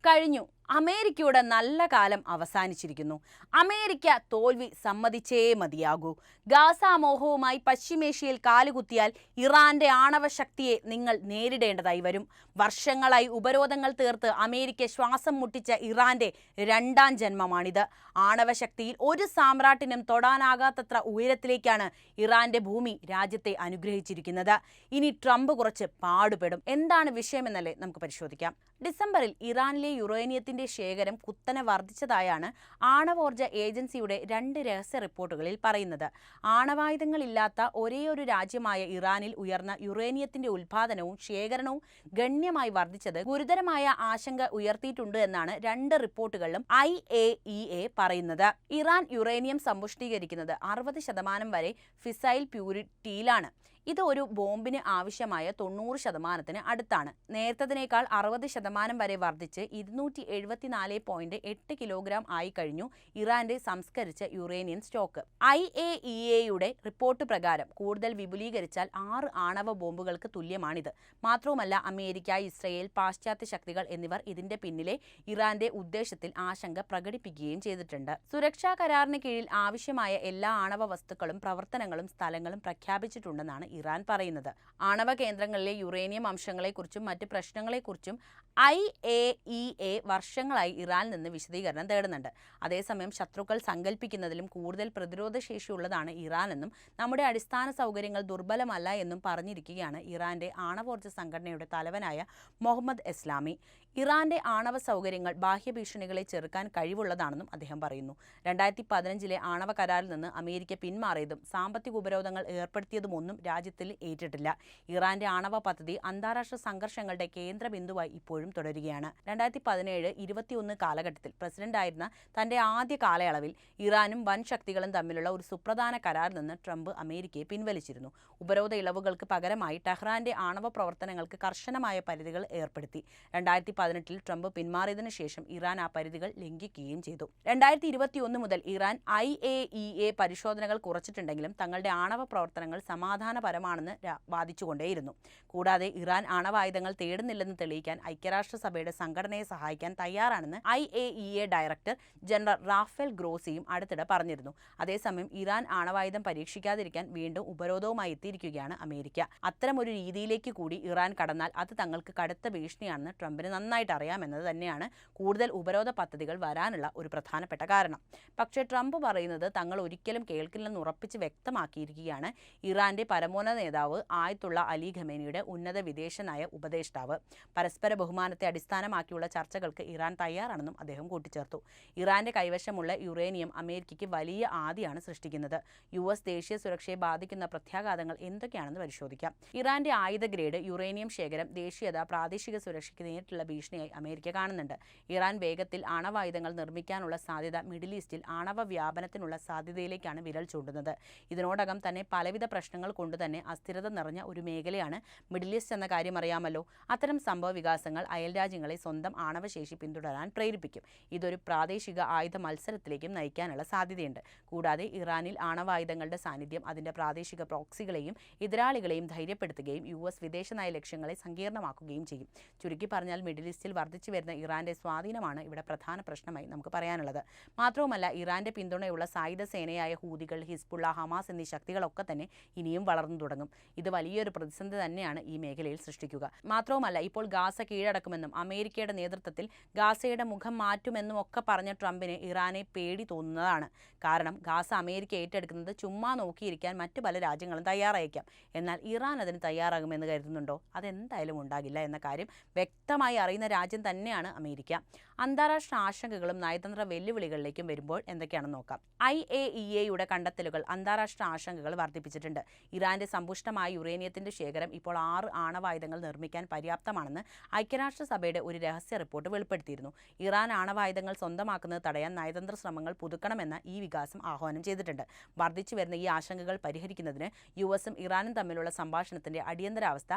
കഴിഞ്ഞു. അമേരിക്കയുടെ നല്ല കാലം അവസാനിച്ചിരിക്കുന്നു. അമേരിക്ക തോൽവി സമ്മതിച്ചേ മതിയാകൂ. ഗാസ മോഹവുമായി പശ്ചിമേഷ്യയിൽ കാലുകുത്തിയാൽ ഇറാന്റെ ആണവ ശക്തിയെ നിങ്ങൾ നേരിടേണ്ടതായി വരും. വർഷങ്ങളായി ഉപരോധങ്ങൾ തീർത്ത് അമേരിക്ക ശ്വാസം മുട്ടിച്ച ഇറാന്റെ രണ്ടാം ജന്മമാണിത്. ആണവശക്തിയിൽ ഒരു സാമ്രാട്ടിനും തൊടാനാകാത്തത്ര ഉയരത്തിലേക്കാണ് ഇറാന്റെ ഭൂമി രാജ്യത്തെ അനുഗ്രഹിച്ചിരിക്കുന്നത്. ഇനി ട്രംപ് കുറച്ച് പാടുപെടും. എന്താണ് വിഷയമെന്നല്ലേ നമുക്ക് പരിശോധിക്കാം. ഡിസംബറിൽ ഇറാനിലെ യുറേനിയത്തിന്റെ ശേഖരം കുത്തനെ വർദ്ധിച്ചതായാണ് ആണവോർജ ഏജൻസിയുടെ 2 രഹസ്യ റിപ്പോർട്ടുകളിൽ പറയുന്നത്. ആണവായുധങ്ങളില്ലാത്ത ഒരേയൊരു രാജ്യമായ ഇറാനിൽ ഉയർന്ന യുറേനിയത്തിന്റെ ഉൽപാദനവും ശേഖരണവും ഗണ്യമായി വർദ്ധിച്ചത് ഗുരുതരമായ ആശങ്ക ഉയർത്തിയിട്ടുണ്ട് എന്നാണ് 2 റിപ്പോർട്ടുകളിലും IAEA പറയുന്നത്. ഇറാൻ യുറേനിയം സമ്പുഷ്ടീകരിക്കുന്നത് 60% വരെ ഫിസൈൽ പ്യൂരിറ്റിയിലാണ്. ഇത് ഒരു ബോംബിന് ആവശ്യമായ 90% അടുത്താണ്. നേരത്തതിനേക്കാൾ 60% വരെ വർദ്ധിച്ച് 274.8 കിലോഗ്രാം ആയി കഴിഞ്ഞു ഇറാന്റെ സംസ്കരിച്ച യുറേനിയം സ്റ്റോക്ക്. IAEAയുടെ റിപ്പോർട്ട് പ്രകാരം കൂടുതൽ വിപുലീകരിച്ചാൽ 6 ആണവ ബോംബുകൾക്ക് തുല്യമാണിത്. മാത്രവുമല്ല, അമേരിക്ക, ഇസ്രയേൽ, പാശ്ചാത്യ ശക്തികൾ എന്നിവർ ഇതിന്റെ പിന്നിലെ ഇറാന്റെ ഉദ്ദേശത്തിൽ ആശങ്ക പ്രകടിപ്പിക്കുകയും ചെയ്തിട്ടുണ്ട്. സുരക്ഷാ കരാറിന് കീഴിൽ ആവശ്യമായ എല്ലാ ആണവ വസ്തുക്കളും പ്രവർത്തനങ്ങളും സ്ഥലങ്ങളും പ്രഖ്യാപിച്ചിട്ടുണ്ടെന്നാണ് ഇറാൻ പറയുന്നത്. ആണവ കേന്ദ്രങ്ങളിലെ യുറേനിയം അംശങ്ങളെക്കുറിച്ചും മറ്റ് പ്രശ്നങ്ങളെക്കുറിച്ചും IAEA വർഷങ്ങളായി ഇറാനിൽ നിന്ന് വിശദീകരണം തേടുന്നുണ്ട്. അതേസമയം ശത്രുക്കൾ സങ്കല്പിക്കുന്നതിലും കൂടുതൽ പ്രതിരോധശേഷിയുള്ളതാണ് ഇറാനെന്നും നമ്മുടെ അടിസ്ഥാന സൗകര്യങ്ങൾ ദുർബലമല്ല എന്നും പറഞ്ഞിരിക്കുകയാണ് ഇറാന്റെ ആണവോർജ സംഘടനയുടെ തലവനായ മുഹമ്മദ് എസ്ലാമി. ഇറാന്റെ ആണവ സൗകര്യങ്ങൾ ബാഹ്യഭീഷണികളെ ചെറുക്കാൻ കഴിവുള്ളതാണെന്നും അദ്ദേഹം പറയുന്നു. 2015 ആണവ കരാറിൽ നിന്ന് അമേരിക്ക പിന്മാറിയതും സാമ്പത്തിക ഉപരോധങ്ങൾ ഏർപ്പെടുത്തിയതുമൊന്നും രാജ്യത്തിൽ ഏറ്റിട്ടില്ല. ഇറാന്റെ ആണവ പദ്ധതി അന്താരാഷ്ട്ര സംഘർഷങ്ങളുടെ കേന്ദ്ര ബിന്ദുവായി ഇപ്പോഴും തുടരുകയാണ്. 2017-21 കാലഘട്ടത്തിൽ പ്രസിഡന്റായിരുന്ന തന്റെ ആദ്യ കാലയളവിൽ ഇറാനും വൻ ശക്തികളും തമ്മിലുള്ള ഒരു സുപ്രധാന കരാറിൽ നിന്ന് ട്രംപ് അമേരിക്കയെ പിൻവലിച്ചിരുന്നു. ഉപരോധ ഇളവുകൾക്ക് പകരമായി ടെഹ്റാന്റെ ആണവ പ്രവർത്തനങ്ങൾക്ക് കർശനമായ പരിധികൾ ഏർപ്പെടുത്തി. 2018 ട്രംപ് പിന്മാറിയതിനു ശേഷം ഇറാൻ ആ പരിധികൾ ലംഘിക്കുകയും ചെയ്തു. 2021 മുതൽ ഇറാൻ IAEA പരിശോധനകൾ കുറച്ചിട്ടുണ്ടെങ്കിലും തങ്ങളുടെ ആണവ പ്രവർത്തനങ്ങൾ സമാധാനപരമാണെന്ന് വാദിച്ചുകൊണ്ടേയിരുന്നു. കൂടാതെ ഇറാൻ ആണവായുധങ്ങൾ തേടുന്നില്ലെന്ന് തെളിയിക്കാൻ ഐക്യരാഷ്ട്രസഭയുടെ സംഘടനയെ സഹായിക്കാൻ തയ്യാറാണെന്ന് IAEA ഡയറക്ടർ ജനറൽ റാഫേൽ ഗ്രോസിയും അടുത്തിടെ പറഞ്ഞിരുന്നു. അതേസമയം ഇറാൻ ആണവായുധം പരീക്ഷിക്കാതിരിക്കാൻ വീണ്ടും ഉപരോധവുമായി എത്തിയിരിക്കുകയാണ് അമേരിക്ക. അത്തരമൊരു രീതിയിലേക്ക് കൂടി ഇറാൻ കടന്നാൽ അത് തങ്ങൾക്ക് കടുത്ത ഭീഷണിയാണെന്ന് ട്രംപിന് നന്നായിട്ട് അറിയാമെന്നത് തന്നെയാണ് കൂടുതൽ ഉപരോധ പദ്ധതികൾ വരാനുള്ള ഒരു പ്രധാനപ്പെട്ട കാരണം. പക്ഷേ ട്രംപ് പറയുന്നത് തങ്ങൾ ഒരിക്കലും കേൾക്കില്ലെന്ന് ഉറപ്പിച്ച് വ്യക്തമാക്കിയിരിക്കുകയാണ് ഇറാന്റെ പരമോന്നത നേതാവ് ആയത്തുള്ള അലി ഖമേനിയുടെ ഉന്നത വിദേശ നയ ഉപദേഷ്ടാവ്. പരസ്പര ബഹുമാനത്തെ അടിസ്ഥാനമാക്കിയുള്ള ചർച്ചകൾക്ക് ഇറാൻ തയ്യാറാണെന്നും അദ്ദേഹം കൂട്ടിച്ചേർത്തു. ഇറാന്റെ കൈവശമുള്ള യുറേനിയം അമേരിക്കയ്ക്ക് വലിയ ആദിയാണ് സൃഷ്ടിക്കുന്നത്. US ദേശീയ സുരക്ഷയെ ബാധിക്കുന്ന പ്രത്യാഘാതങ്ങൾ എന്തൊക്കെയാണെന്ന് പരിശോധിക്കാം. ഇറാന്റെ ആയുധ ഗ്രേഡ് യുറേനിയം ശേഖരം ദേശീയത, പ്രാദേശിക സുരക്ഷയ്ക്ക് നേരിട്ടുള്ള ഭീഷണിയായി അമേരിക്ക കാണുന്നുണ്ട്. ഇറാൻ വേഗത്തിൽ ആണവായുധങ്ങൾ നിർമ്മിക്കാനുള്ള സാധ്യത മിഡിൽ ഈസ്റ്റിൽ ആണവ വ്യാപനത്തിനുള്ള സാധ്യതയിലേക്കാണ് വിരൽ ചൂണ്ടുന്നത്. ഇതിനോടകം തന്നെ പലവിധ പ്രശ്നങ്ങൾ കൊണ്ട് തന്നെ അസ്ഥിരത നിറഞ്ഞ ഒരു മേഖലയാണ് മിഡിൽ ഈസ്റ്റ് എന്ന കാര്യം അറിയാമല്ലോ. അത്തരം സംഭവ വികാസങ്ങൾ അയൽരാജ്യങ്ങളെ സ്വന്തം ആണവശേഷി പിന്തുടരാൻ പ്രേരിപ്പിക്കും. ഇതൊരു പ്രാദേശിക ആയുധ മത്സരത്തിലേക്കും നയിക്കാനുള്ള സാധ്യതയുണ്ട്. കൂടാതെ ഇറാനിൽ ആണവായുധങ്ങളുടെ സാന്നിധ്യം അതിന്റെ പ്രാദേശിക പ്രോക്സികളെയും എതിരാളികളെയും ധൈര്യപ്പെടുത്തുകയും US വിദേശ നയ ലക്ഷ്യങ്ങളെ സങ്കീർണമാക്കുകയും ചെയ്യും. ചുരുക്കി പറഞ്ഞാൽ മിഡിൽ ഈസ്റ്റിൽ വർദ്ധിച്ചു വരുന്ന ഇറാന്റെ സ്വാധീനമാണ് ഇവിടെ പ്രധാന പ്രശ്നമായി നമുക്ക് പറയാനുള്ളത്. മാത്രവുമല്ല, ഇറാന്റെ പിന്തുണയുള്ള സായുധ സേനയായ ഹൂതികൾ, ഹിസ്ബുള്ള, ഹമാസ് എന്നീ ശക്തികളൊക്കെ തന്നെ ഇനിയും വളർന്നു തുടങ്ങും. ഇത് വലിയൊരു പ്രതിസന്ധി തന്നെയാണ് ഈ മേഖലയിൽ സൃഷ്ടിക്കുക. മാത്രവുമല്ല, ഇപ്പോൾ ഗാസ കീഴടക്കുമെന്നും അമേരിക്കയുടെ നേതൃത്വത്തിൽ ഗാസയുടെ മുഖം മാറ്റുമെന്നും ഒക്കെ പറഞ്ഞ ട്രംപിന് ഇറാനെ പേടി തോന്നുന്നതാണ്. കാരണം ഗാസ അമേരിക്ക ഏറ്റെടുക്കുന്നത് ചുമ്മാ നോക്കിയിരിക്കാൻ മറ്റു പല രാജ്യങ്ങളും തയ്യാറായേക്കാം. എന്നാൽ ഇറാൻ അതിന് തയ്യാറാകുമെന്ന് കരുതുന്നുണ്ടോ? അതെന്തായാലും ഉണ്ടാകില്ല എന്ന കാര്യം വ്യക്തമായി അറിയുന്ന രാജ്യം തന്നെയാണ് അമേരിക്ക. അന്താരാഷ്ട്ര ആശങ്കകളും നയതന്ത്ര വെല്ലുവിളികളിലേക്കും വരുമ്പോൾ എന്തൊക്കെയാണെന്ന് നോക്കാം. IAEAയുടെ കണ്ടെത്തലുകൾ അന്താരാഷ്ട്ര ആശങ്കകൾ വർദ്ധിപ്പിച്ചിട്ടുണ്ട്. ഇറാന്റെ സമ്പുഷ്ടമായ യുറേനിയത്തിന്റെ ശേഖരം ഇപ്പോൾ 6 ആണവായുധങ്ങൾ നിർമ്മിക്കാൻ പര്യാപ്തമാണെന്ന് ഐക്യരാഷ്ട്രസഭയുടെ ഒരു രഹസ്യ റിപ്പോർട്ട് വെളിപ്പെടുത്തിയിരുന്നു. ഇറാൻ ആണവായുധങ്ങൾ സ്വന്തമാക്കുന്നത് തടയാൻ നയതന്ത്ര ശ്രമങ്ങൾ പുതുക്കണമെന്ന ഈ വികാസം ആഹ്വാനം ചെയ്തിട്ടുണ്ട്. വർദ്ധിച്ചു വരുന്ന ഈ ആശങ്കകൾ പരിഹരിക്കുന്നതിന് USഉം ഇറാനും തമ്മിലുള്ള സംഭാഷണത്തിന്റെ അടിയന്തരാവസ്ഥ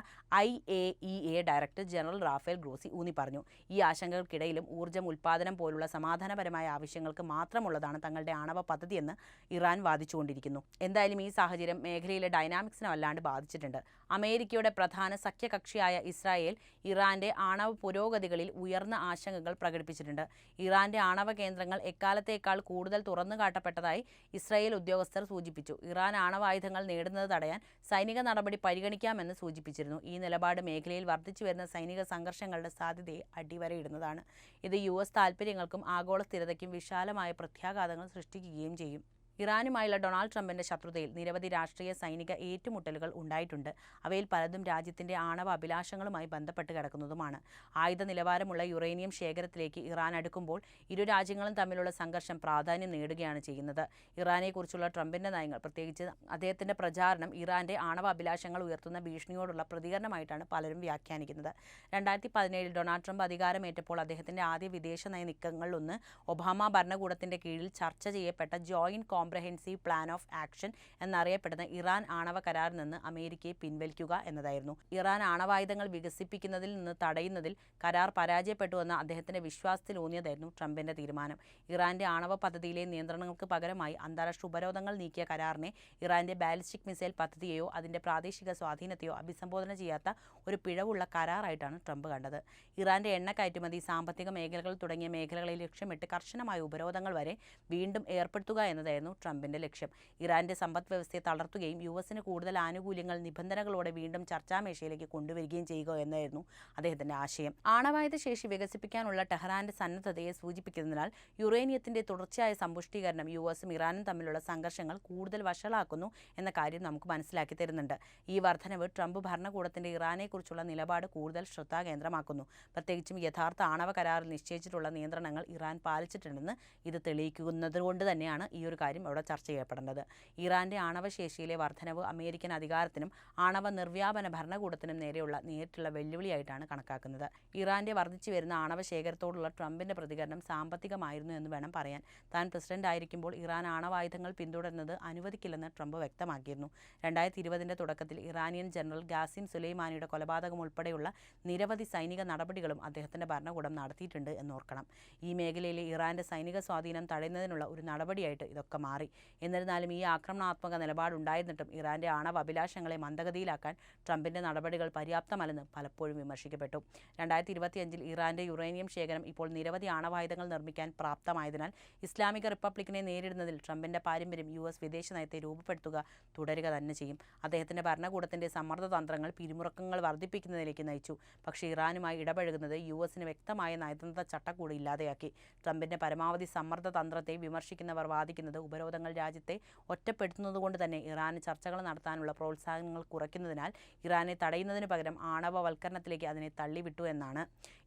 IAEA director general Rafale Grossi ഊന്നി പറഞ്ഞു. ഈ ആശങ്കകൾക്കിടയിലും ഊർജ്ജ ഊർജ്ജം ഉൽപ്പാദനം പോലുള്ള സമാധാനപരമായ ആവശ്യങ്ങൾക്ക് മാത്രമുള്ളതാണ് തങ്ങളുടെ ആണവ പദ്ധതിയെന്ന് ഇറാൻ വാദിച്ചുകൊണ്ടിരിക്കുന്നു. എന്തായാലും ഈ സാഹചര്യം മേഖലയിലെ ഡൈനാമിക്സിനെ വല്ലാണ്ട് ബാധിച്ചിട്ടുണ്ട്. അമേരിക്കയുടെ പ്രധാന സഖ്യകക്ഷിയായ ഇസ്രായേൽ ഇറാന്റെ ആണവ പുരോഗതികളിൽ ഉയർന്ന ആശങ്കകൾ പ്രകടിപ്പിച്ചിട്ടുണ്ട്. ഇറാന്റെ ആണവ കേന്ദ്രങ്ങൾ എക്കാലത്തേക്കാൾ കൂടുതൽ തുറന്നുകാട്ടപ്പെട്ടതായി ഇസ്രായേൽ ഉദ്യോഗസ്ഥർ സൂചിപ്പിച്ചു. ഇറാൻ ആണവായുധങ്ങൾ നേടുന്നത് തടയാൻ സൈനിക നടപടി പരിഗണിക്കാമെന്ന് സൂചിപ്പിച്ചിരുന്നു. ഈ നിലപാട് മേഖലയിൽ വർദ്ധിച്ചുവരുന്ന സൈനിക സംഘർഷങ്ങളുടെ സാധ്യതയെ അടിവരയിടുന്നതാണ്. ഇത് US താൽപ്പര്യങ്ങൾക്കും ആഗോള സ്ഥിരതയ്ക്കും വിശാലമായ പ്രത്യാഘാതങ്ങൾ സൃഷ്ടിക്കുകയും ചെയ്യും. ഇറാനുമായുള്ള ഡൊണാൾഡ് ട്രംപിന്റെ ശത്രുതയിൽ നിരവധി രാഷ്ട്രീയ സൈനിക ഏറ്റുമുട്ടലുകൾ ഉണ്ടായിട്ടുണ്ട്. അവയിൽ പലതും രാജ്യത്തിന്റെ ആണവ അഭിലാഷങ്ങളുമായി ബന്ധപ്പെട്ട് കിടക്കുന്നതുമാണ്. ആയുധ നിലവാരമുള്ള യുറേനിയം ശേഖരത്തിലേക്ക് ഇറാൻ അടുക്കുമ്പോൾ ഇരു രാജ്യങ്ങളും തമ്മിലുള്ള സംഘർഷം പ്രാധാന്യം നേടുകയാണ് ചെയ്യുന്നത്. ഇറാനെക്കുറിച്ചുള്ള ട്രംപിന്റെ നയങ്ങൾ, പ്രത്യേകിച്ച് അദ്ദേഹത്തിന്റെ പ്രചാരണം, ഇറാന്റെ ആണവ അഭിലാഷങ്ങൾ ഉയർത്തുന്ന ഭീഷണിയോടുള്ള പ്രതികരണമായിട്ടാണ് പലരും വ്യാഖ്യാനിക്കുന്നത്. 2017 ഡൊണാൾഡ് ട്രംപ് അധികാരമേറ്റപ്പോൾ അദ്ദേഹത്തിന്റെ ആദ്യ വിദേശ നയ നീക്കങ്ങളിലൊന്ന് ഒബാമ ഭരണകൂടത്തിന്റെ കീഴിൽ ചർച്ച ചെയ്യപ്പെട്ട joint comprehensive plan of action എന്നറിയപ്പെടുന്ന ഇറാൻ ആണവ കരാറിൽ നിന്ന് അമേരിക്കയെ പിൻവലിക്കുക എന്നതായിരുന്നു. ഇറാൻ ആണവായുധങ്ങൾ വികസിപ്പിക്കുന്നതിൽ നിന്ന് തടയുന്നതിൽ കരാർ പരാജയപ്പെട്ടുവെന്ന അദ്ദേഹത്തിന്റെ വിശ്വാസത്തിലൂന്നിയതായിരുന്നു ട്രംപിന്റെ തീരുമാനം. ഇറാന്റെ ആണവ പദ്ധതിയിലെ നിയന്ത്രണങ്ങൾക്ക് പകരമായി അന്താരാഷ്ട്ര ഉപരോധങ്ങൾ നീക്കിയ കരാറിനെ ഇറാന്റെ ബാലിസ്റ്റിക് മിസൈൽ പദ്ധതിയെയോ അതിന്റെ പ്രാദേശിക സ്വാധീനത്തെയോ അഭിസംബോധന ചെയ്യാത്ത ഒരു പിഴവുള്ള കരാറായിട്ടാണ് ട്രംപ് കണ്ടത്. ഇറാന്റെ എണ്ണ കയറ്റുമതി, സാമ്പത്തിക മേഖലകൾ തുടങ്ങിയ മേഖലകളെ ലക്ഷ്യമിട്ട് കർശനമായ ഉപരോധങ്ങൾ വരെ വീണ്ടും ഏർപ്പെടുത്തുക എന്നതായിരുന്നു ട്രംപിന്റെ ലക്ഷ്യം. ഇറാന്റെ സമ്പദ് വ്യവസ്ഥയെ തളർത്തുകയും US-ന് കൂടുതൽ ആനുകൂല്യങ്ങൾ നിബന്ധനകളോടെ വീണ്ടും ചർച്ചാമേശയിലേക്ക് കൊണ്ടുവരികയും ചെയ്യുക എന്നായിരുന്നു അദ്ദേഹത്തിന്റെ ആശയം. ആണവായുധ ശേഷി വികസിപ്പിക്കാനുള്ള ടെഹ്റാന്റെ സന്നദ്ധതയെ സൂചിപ്പിക്കുന്നതിനാൽ യുറേനിയത്തിന്റെ തുടർച്ചയായ സമ്പുഷ്ടീകരണം US-ഉം ഇറാനും തമ്മിലുള്ള സംഘർഷങ്ങൾ കൂടുതൽ വഷളാക്കുന്നു എന്ന കാര്യം നമുക്ക് മനസ്സിലാക്കി തരുന്നുണ്ട്. ഈ വർധനവ് ട്രംപ് ഭരണകൂടത്തിന്റെ ഇറാനെക്കുറിച്ചുള്ള നിലപാട് കൂടുതൽ ശ്രദ്ധാകേന്ദ്രമാക്കുന്നു. പ്രത്യേകിച്ചും യഥാർത്ഥ ആണവ കരാറിൽ നിശ്ചയിച്ചിട്ടുള്ള നിയന്ത്രണങ്ങൾ ഇറാൻ പാലിച്ചിട്ടുണ്ടെന്ന് ഇത് തെളിയിക്കുന്നതുകൊണ്ട് തന്നെയാണ് ഈ ഒരു കാര്യം അവിടെ ചർച്ച ചെയ്യപ്പെടേണ്ടത്. ഇറാന്റെ ആണവശേഷിയിലെ വർധനവ് അമേരിക്കൻ അധികാരത്തിനും ആണവ നിർവ്യാപന ഭരണകൂടത്തിനും നേരെയുള്ള നേരിട്ടുള്ള വെല്ലുവിളിയായിട്ടാണ് കണക്കാക്കുന്നത്. ഇറാന്റെ വർദ്ധിച്ചു വരുന്ന ആണവ ശേഖരത്തോടുള്ള ട്രംപിന്റെ പ്രതികരണം സാമ്പത്തികമായിരുന്നു എന്ന് വേണം പറയാൻ. താൻ പ്രസിഡന്റ് ആയിരിക്കുമ്പോൾ ഇറാൻ ആണവായുധങ്ങൾ പിന്തുടരുന്നത് അനുവദിക്കില്ലെന്ന് ട്രംപ് വ്യക്തമാക്കിയിരുന്നു. 2020 തുടക്കത്തിൽ ഇറാനിയൻ ജനറൽ ഖാസിം സുലൈമാനിയുടെ കൊലപാതകം ഉൾപ്പെടെയുള്ള നിരവധി സൈനിക നടപടികളും അദ്ദേഹത്തിന്റെ ഭരണകൂടം നടത്തിയിട്ടുണ്ട് എന്നോർക്കണം. ഈ മേഖലയിലെ ഇറാന്റെ സൈനിക സ്വാധീനം തടയുന്നതിനുള്ള ഒരു നടപടിയായിട്ട് ഇതൊക്കെ മാറി. എന്നിരുന്നാലും ഈ ആക്രമണാത്മക നിലപാടുണ്ടായിരുന്നിട്ടും ഇറാന്റെ ആണവ അഭിലാഷങ്ങളെ മന്ദഗതിയിലാക്കാൻ ട്രംപിന്റെ നടപടികൾ പര്യാപ്തമല്ലെന്ന് പലപ്പോഴും വിമർശിക്കപ്പെട്ടു. 2025 ഇറാന്റെ യുറേനിയം ശേഖരം ഇപ്പോൾ നിരവധി ആണവായുധങ്ങൾ നിർമ്മിക്കാൻ പ്രാപ്തമായതിനാൽ ഇസ്ലാമിക റിപ്പബ്ലിക്കിനെ നേരിടുന്നതിൽ ട്രംപിന്റെ പാരമ്പര്യം US വിദേശ നയത്തെ രൂപപ്പെടുത്തുക തുടരുക തന്നെ ചെയ്യും. അദ്ദേഹത്തിന്റെ ഭരണകൂടത്തിന്റെ സമ്മർദ്ദ തന്ത്രങ്ങൾ പിരിമുറുക്കങ്ങൾ വർദ്ധിപ്പിക്കുന്നതിലേക്ക് നയിച്ചു. പക്ഷേ ഇറാനുമായി ഇടപഴകുന്നത് US-ന് വ്യക്തമായ നയതന്ത്ര ചട്ടക്കൂട് ഇല്ലാതെയാക്കി. ട്രംപിന്റെ പരമാവധി സമ്മർദ്ദ തന്ത്രത്തെ വിമർശിക്കുന്നവർ വാദിക്കുന്നത് ഉപരോധങ്ങൾ രാജ്യത്തെ ഒറ്റപ്പെടുത്തുന്നതുകൊണ്ട് തന്നെ ഇറാന് ചർച്ചകൾ നടത്താനുള്ള പ്രോത്സാഹനങ്ങൾ കുറയ്ക്കുന്നതിനാൽ ഇറാനെ തടയുന്നതിന് പകരം ആണവവൽക്കരണത്തിലേക്ക് അതിനെ തള്ളിവിട്ടു എന്നാണ്.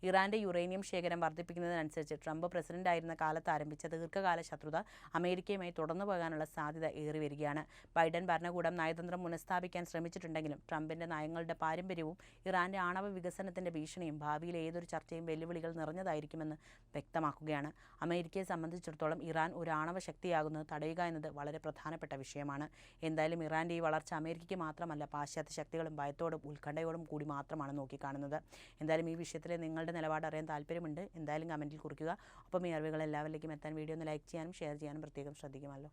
ഇറാന്റെ യുറേനിയം ശേഖരം വർദ്ധിപ്പിക്കുന്നതിനനുസരിച്ച് ട്രംപ് പ്രസിഡന്റായിരുന്ന കാലത്ത് ആരംഭിച്ച ദീർഘകാല ശത്രുത അമേരിക്കയുമായി തുടർന്നു പോകാനുള്ള സാധ്യത ഏറി വരികയാണ്. ബൈഡൻ ഭരണകൂടം നയതന്ത്രം പുനഃസ്ഥാപിക്കാൻ ശ്രമിച്ചിട്ടുണ്ടെങ്കിലും ട്രംപിന്റെ നയങ്ങളുടെ പാരമ്പര്യവും ഇറാന്റെ ആണവ വികസനത്തിന്റെ ഭീഷണിയും ഭാവിയിലെ ഏതൊരു ചർച്ചയും വെല്ലുവിളികൾ നിറഞ്ഞതായിരിക്കുമെന്ന് വ്യക്തമാക്കുകയാണ്. അമേരിക്കയെ സംബന്ധിച്ചിടത്തോളം ഇറാൻ ഒരു ആണവ ശക്തിയാകുന്നത് തടയുക എന്നത് വളരെ പ്രധാനപ്പെട്ട വിഷയമാണ്. എന്തായാലും ഇറാന്റെ ഈ വളർച്ച അമേരിക്കയ്ക്ക് മാത്രമല്ല പാശ്ചാത്യ ശക്തികളും ഭയത്തോടും ഉത്കണ്ഠയോടും കൂടി മാത്രമാണ് നോക്കിക്കാണുന്നത്. എന്തായാലും ഈ വിഷയത്തിൽ നിങ്ങളുടെ നിലപാട് അറിയാൻ താല്പര്യമുണ്ട്. എന്തായാലും കമൻറ്റിൽ കുറിക്കുക. ഒപ്പം ഈ അറിവുകൾ എല്ലാവരിലേക്കും എത്താൻ വീഡിയോ ഒന്ന് ലൈക്ക് ചെയ്യാനും ഷെയർ ചെയ്യാനും പ്രത്യേകം ശ്രദ്ധിക്കുമല്ലോ.